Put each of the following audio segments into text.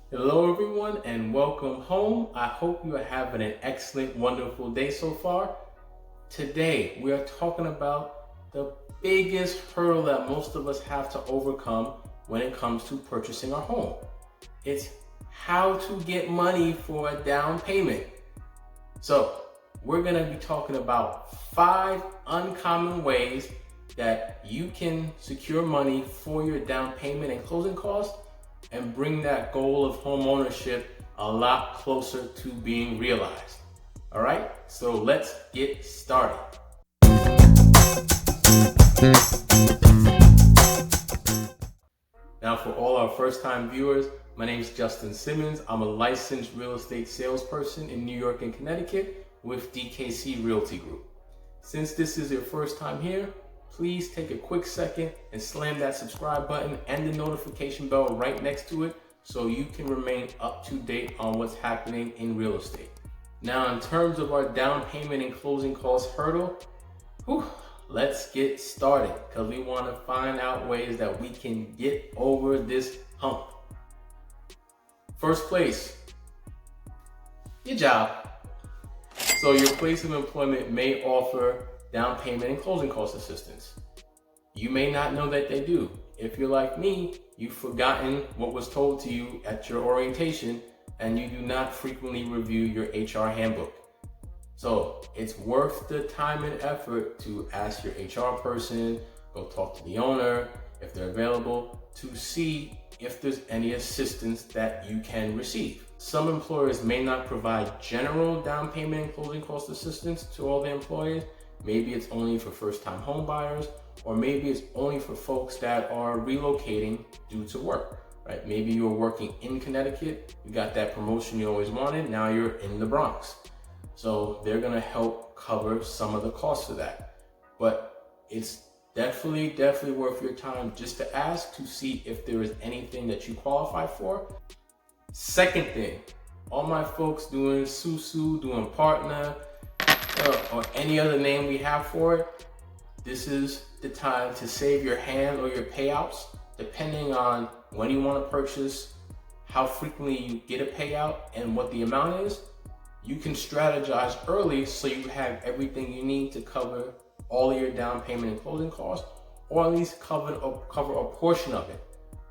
Hello everyone and welcome home. I hope you are having an excellent, wonderful day so far. Today we are talking about the biggest hurdle that most of us have to overcome when it comes to purchasing our home. It's how to get money for a down payment. So we're going to be talking about 5 uncommon ways that you can secure money for your down payment and closing costs and bring that goal of home ownership a lot closer to being realized. All right, so let's get started. Now, for all our first-time viewers, my name is Justin Simmons. I'm a licensed real estate salesperson in New York and Connecticut with DKC Realty Group. Since this is your first time here, please take a quick second and slam that subscribe button and the notification bell right next to it so you can remain up to date on what's happening in real estate. Now, in terms of our down payment and closing costs hurdle, let's get started because we want to find out ways that we can get over this hump. First place, your job. So your place of employment may offer down payment and closing cost assistance. You may not know that they do. If you're like me, you've forgotten what was told to you at your orientation and you do not frequently review your HR handbook. So it's worth the time and effort to ask your HR person, go talk to the owner if they're available, to see if there's any assistance that you can receive. Some employers may not provide general down payment and closing cost assistance to all the employees. Maybe it's only for first-time home buyers, or maybe it's only for folks that are relocating due to work, right? Maybe you're working in Connecticut, you got that promotion you always wanted, now you're in the Bronx. So they're gonna help cover some of the costs of that. But it's definitely worth your time just to ask to see if there is anything that you qualify for. Second thing, all my folks doing SUSU, doing partner, or any other name we have for it, this is the time to save your hand or your payouts, depending on when you want to purchase, how frequently you get a payout, and what the amount is. You can strategize early so you have everything you need to cover all of your down payment and closing costs, or at least cover a portion of it,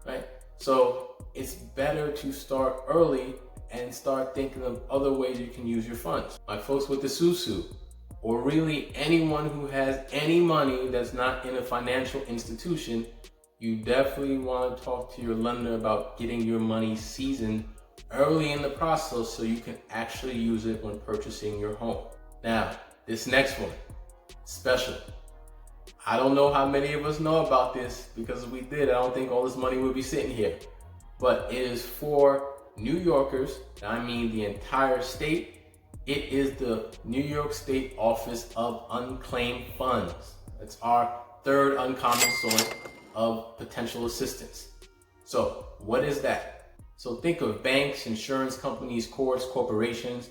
right? So it's better to start early and start thinking of other ways you can use your funds. My folks with the SUSU, or really anyone who has any money that's not in a financial institution, you definitely want to talk to your lender about getting your money seasoned early in the process so you can actually use it when purchasing your home. Now, this next one, special. I don't know how many of us know about this, because if we did, I don't think all this money would be sitting here. But it is for New Yorkers, I mean the entire state. It is the New York State Office of Unclaimed Funds. It's our third uncommon source of potential assistance. So what is that? So think of banks, insurance companies, courts, corporations.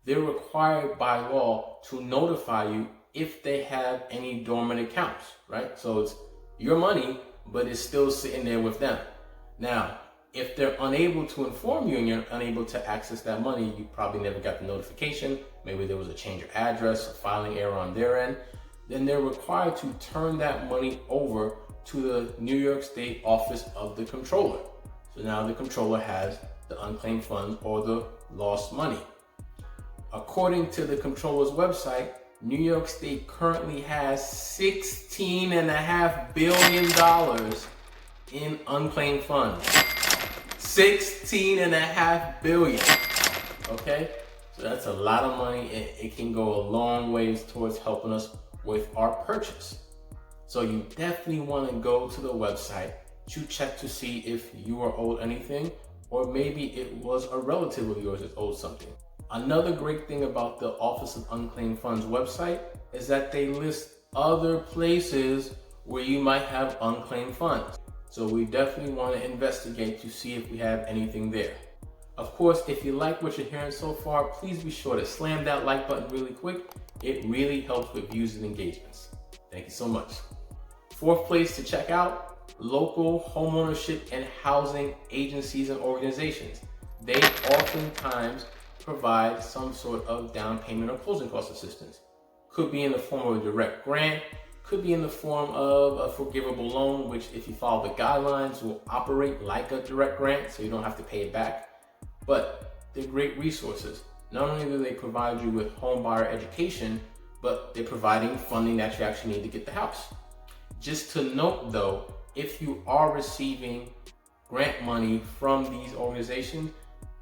They're required by law to notify you if they have any dormant accounts, right? So it's your money, but it's still sitting there with them. Now, if they're unable to inform you and you're unable to access that money, you probably never got the notification, maybe there was a change of address, a filing error on their end, then they're required to turn that money over to the New York State Office of the Comptroller. So now the Comptroller has the unclaimed funds or the lost money. According to the Comptroller's website, New York State currently has $16.5 billion in unclaimed funds. $16.5 billion. Okay, so that's a lot of money. It can go a long ways towards helping us with our purchase. So you definitely want to go to the website to check to see if you are owed anything, or maybe it was a relative of yours that owed something. Another great thing about the Office of Unclaimed Funds website is that they list other places where you might have unclaimed funds. So we definitely want to investigate to see if we have anything there. Of course, if you like what you're hearing so far, please be sure to slam that like button really quick. It really helps with views and engagements. Thank you so much. Fourth place to check out, local homeownership and housing agencies and organizations. they oftentimes provide some sort of down payment or closing cost assistance. Could be in the form of a direct grant, could be in the form of a forgivable loan, which if you follow the guidelines will operate like a direct grant, so you don't have to pay it back. But they're great resources. Not only do they provide you with home buyer education, but they're providing funding that you actually need to get the house. Just to note though, if you are receiving grant money from these organizations,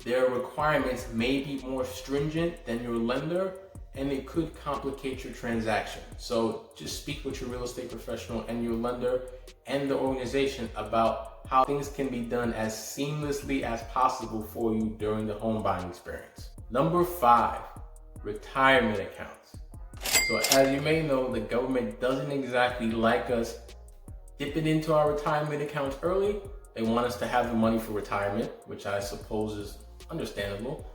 their requirements may be more stringent than your lender, and it could complicate your transaction. So just speak with your real estate professional and your lender and the organization about how things can be done as seamlessly as possible for you during the home buying experience. Number 5, retirement accounts. So as you may know, the government doesn't exactly like us dipping into our retirement accounts early. They want us to have the money for retirement, which I suppose is understandable.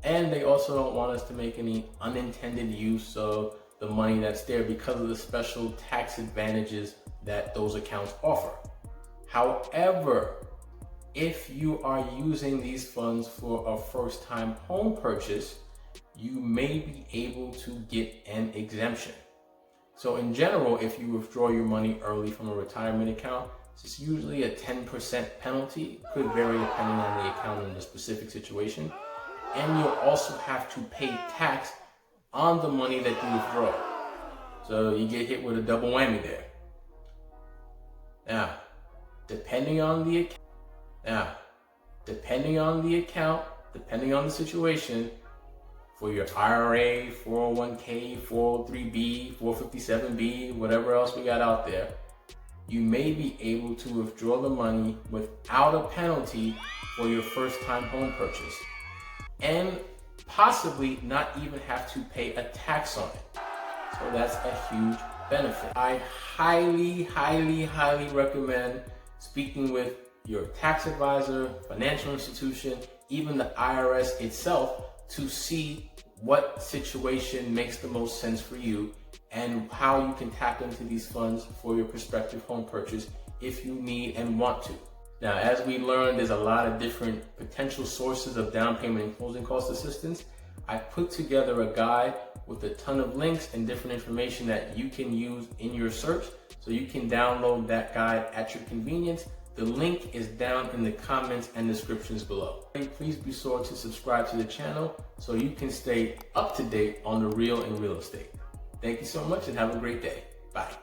And they also don't want us to make any unintended use of the money that's there because of the special tax advantages that those accounts offer. However, if you are using these funds for a first-time home purchase, you may be able to get an exemption. So in general, if you withdraw your money early from a retirement account, it's usually a 10% penalty. It could vary depending on the account and the specific situation. And you'll also have to pay tax on the money that you withdraw. So you get hit with a double whammy there. Now, depending on the situation, for your IRA, 401k, 403b, 457b, whatever else we got out there, you may be able to withdraw the money without a penalty for your first time home purchase, and possibly not even have to pay a tax on it. So that's a huge benefit. I highly recommend speaking with your tax advisor, financial institution, even the IRS itself, to see what situation makes the most sense for you and how you can tap into these funds for your prospective home purchase if you need and want to. Now, as we learned, there's a lot of different potential sources of down payment and closing cost assistance. I put together a guide with a ton of links and different information that you can use in your search, so you can download that guide at your convenience. The link is down in the comments and descriptions below. Please be sure to subscribe to the channel so you can stay up to date on the real in real estate. Thank you so much and have a great day. Bye.